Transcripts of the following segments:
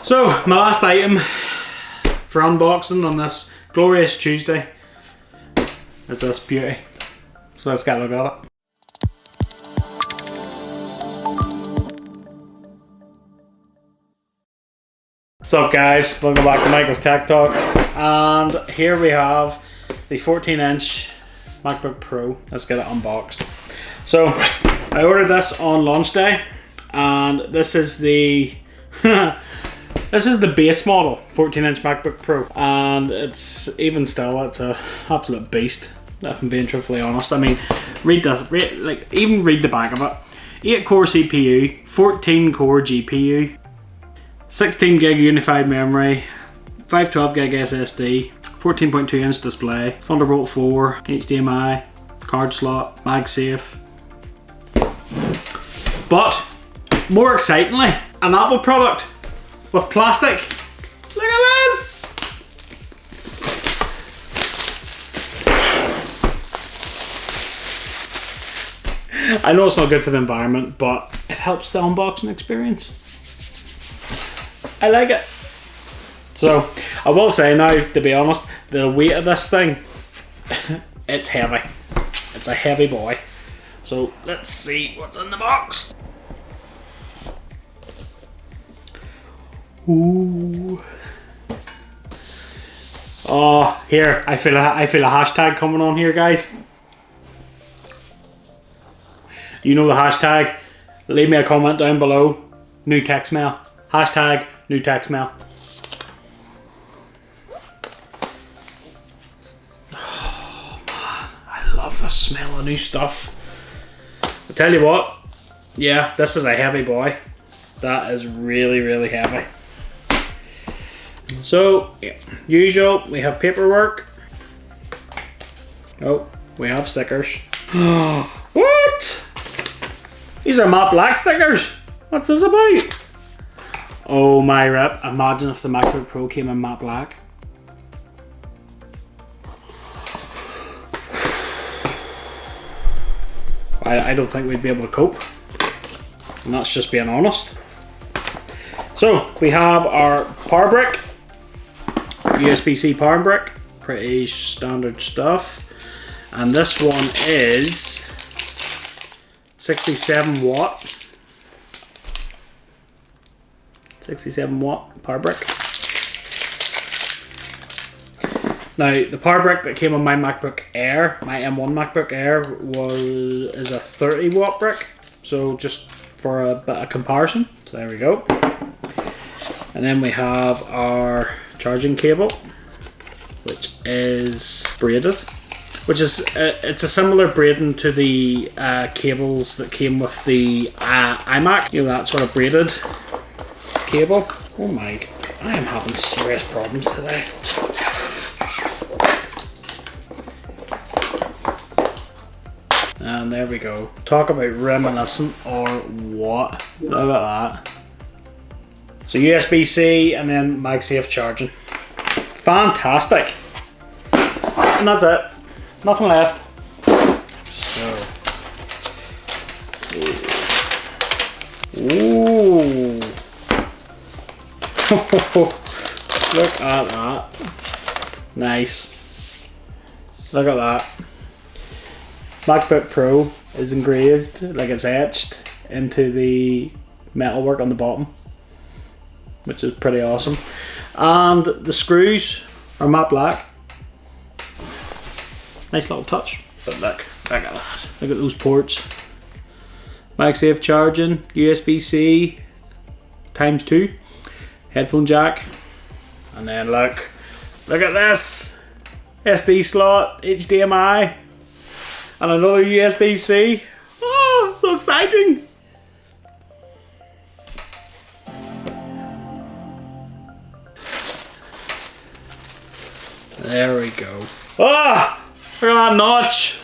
So, my last item for unboxing on this glorious Tuesday is this beauty. So let's get a look at it. What's up guys, welcome back to Michael's Tech Talk, and here we have the 14-inch MacBook Pro. Let's get it unboxed. So I ordered this on launch day, and this is the this is the base model 14-inch MacBook Pro, and it's even still, it's a absolute beast if I'm being truthfully honest. I mean, read this, even read the back of it. 8-core CPU, 14-core GPU, 16 gig unified memory, 512 gig SSD, 14.2-inch display, Thunderbolt 4, HDMI, card slot, MagSafe. But more excitingly, an Apple product with plastic. Look at this! I know it's not good for the environment, but it helps the unboxing experience. I like it. So, I will say now, to be honest, the weight of this thing, it's heavy. It's a heavy boy. So, let's see what's in the box. Ooh. Oh, here, I feel a hashtag coming on here, guys. You know the hashtag. Leave me a comment down below. New text mail. Hashtag new text mail. Oh man, I love the smell of new stuff. I tell you what, yeah, this is a heavy boy. That is really, really heavy. So, yeah, usual, we have paperwork. Oh, we have stickers. What? These are matte black stickers. What's this about? Oh my rip, imagine if the MacBook Pro came in matte black. I don't think we'd be able to cope. And that's just being honest. So, we have our power brick. USB-C power brick. Pretty standard stuff. And this one is 67 watt. 67 watt power brick. Now the power brick that came on my MacBook Air, my M1 MacBook Air, is a 30 watt brick. So just for a bit of comparison. So there we go. And then we have our charging cable, which is braided. Which is it's a similar braiding to the cables that came with the iMac. You know, that sort of braided cable. Oh my, I am having serious problems today. And there we go. Talk about reminiscent or what. Look at that. So USB-C and then MagSafe charging. Fantastic. And that's it. Nothing left. So. Ooh. Look at that. Nice. Look at that. MacBook Pro is engraved, like it's etched into the metalwork on the bottom, which is pretty awesome. And the screws are matte black. Nice little touch. But look at that. Look at those ports. MagSafe charging, USB-C ×2, headphone jack, and then look at this, SD slot, HDMI, and another USB-C. Oh, so exciting! There we go. Ah, look at that notch.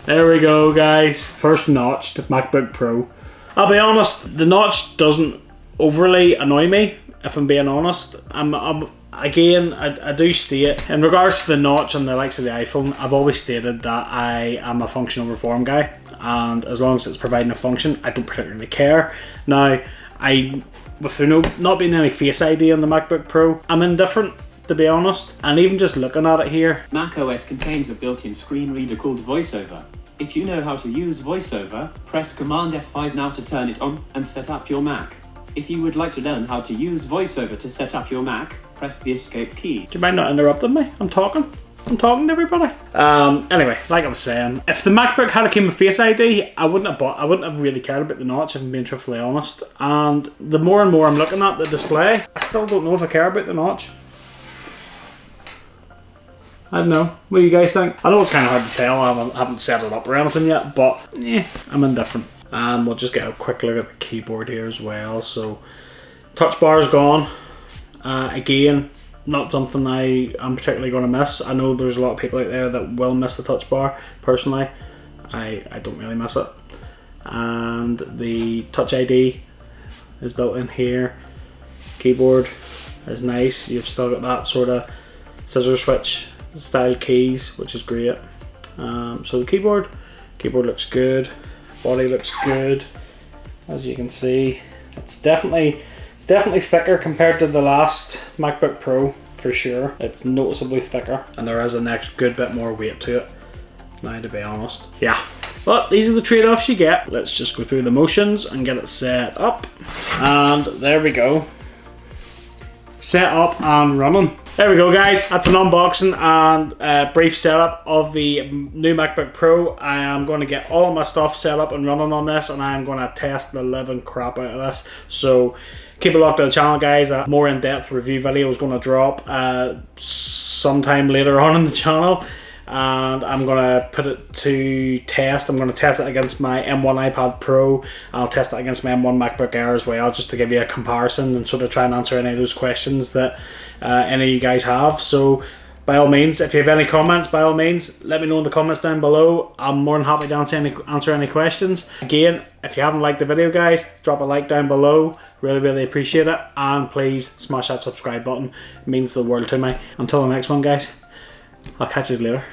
There we go, guys. First notched MacBook Pro. I'll be honest, the notch doesn't overly annoy me, if I'm being honest. Again, I do state, in regards to the notch and the likes of the iPhone, I've always stated that I am a function over form guy. and as long as it's providing a function, I don't particularly care. Now, with there not being any Face ID on the MacBook Pro, I'm indifferent, to be honest. And even just looking at it here, macOS contains a built-in screen reader called VoiceOver. If you know how to use VoiceOver, press Command F5 now to turn it on and set up your Mac. If you would like to learn how to use VoiceOver to set up your Mac, press the Escape key. Do you mind not interrupting me? I'm talking to everybody. Anyway, like I was saying, if the MacBook had came with Face ID, I wouldn't have really cared about the notch, if I'm being truthfully honest. And the more and more I'm looking at the display, I still don't know if I care about the notch. I don't know. What do you guys think? I know it's kind of hard to tell. I haven't set it up or anything yet, but I'm indifferent. And we'll just get a quick look at the keyboard here as well. So, touch bar is gone. Again, not something I'm particularly going to miss. I know there's a lot of people out there that will miss the touch bar. Personally, I don't really miss it. And the Touch ID is built in here. Keyboard is nice. You've still got that sort of scissor switch style keys, which is great. So the keyboard looks good. Body looks good. As you can see, it's definitely thicker compared to the last MacBook Pro, for sure. It's noticeably thicker, and there is a next good bit more weight to it, now, to be honest. Yeah, but these are the trade-offs you get. Let's just go through the motions and get it set up. And there we go. Set up and running. There we go, guys. That's an unboxing and brief setup of the new MacBook Pro. I am going to get all my stuff set up and running on this, and I am going to test the living crap out of this. So keep it locked to the channel, guys. A more in-depth review video is going to drop sometime later on in the channel, and I'm going to put it to test. I'm going to test it against my M1 iPad Pro. I'll test it against my M1 MacBook Air as well, just to give you a comparison and sort of try and answer any of those questions that any of you guys have. So by all means, if you have any comments, by all means, let me know in the comments down below. I'm more than happy to answer any questions. Again, if you haven't liked the video, guys, drop a like down below. Really appreciate it. And please smash that subscribe button. It means the world to me. Until the next one, guys, I'll catch you later.